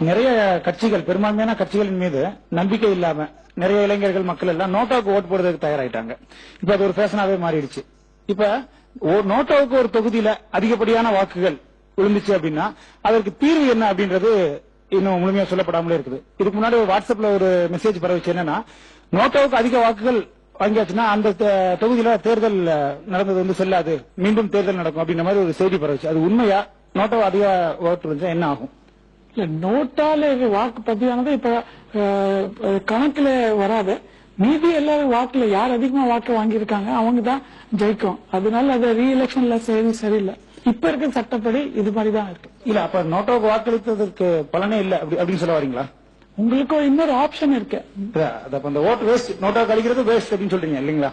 நிறைய கட்சிகள், பெரும்பான்மையான கட்சிகளின் மீது நம்பிக்கை இல்லாம நிறைய இளைஞர்கள், மக்கள் எல்லாம் நோட்டாவுக்கு ஓட்டு போடுறதுக்கு தயாராயிட்டாங்க. இப்ப அது ஒரு ஃபேஷனாவே மாறிடுச்சு. இப்ப நோட்டாவுக்கு ஒரு தொகுதியில அதிகப்படியான வாக்குகள் விழுந்துச்சு அப்படின்னா அதற்கு தீர்வு என்ன அப்படின்றது இன்னும் முழுமையா சொல்லப்படாமலே இருக்குது. இதுக்கு முன்னாடி ஒரு வாட்ஸ்அப்ல ஒரு மெசேஜ் பரவிச்சு. என்னன்னா, நோட்டாவுக்கு அதிக வாக்குகள் வாங்கியாச்சுன்னா அந்த தொகுதியில தேர்தல் நடந்தது செல்லாது, மீண்டும் தேர்தல் நடக்கும் அப்படின்ற மாதிரி ஒரு செய்தி பரவிச்சு. அது உண்மையா? நோட்டாவை அதிக ஓட்டு இருந்தா என்ன ஆகும்? இல்ல, நோட்டால வாக்கு பதிவானது இப்ப கணக்குல வராது. மீதி எல்லாரும் வாக்குல யார் அதிகமா வாக்கு வாங்கியிருக்காங்க அவங்க தான் ஜெயிக்கும். அதனால அது ரீஎலெக்ஷன்ல சரியில்லை. இப்ப இருக்க சட்டப்படி இது மாதிரிதான் இருக்கு. இல்ல, அப்ப நோட்டாவுக்கு வாக்களித்ததற்கு பலனே இல்ல அப்படின்னு சொல்ல வரீங்களா? உங்களுக்கு இன்னொரு ஆப்ஷன் இருக்கு. அந்த ஓட்டு வேஸ்ட், நோட்டாவுக்கு அளிக்கிறது வேஸ்ட் அப்படின்னு சொல்றீங்க இல்லீங்களா?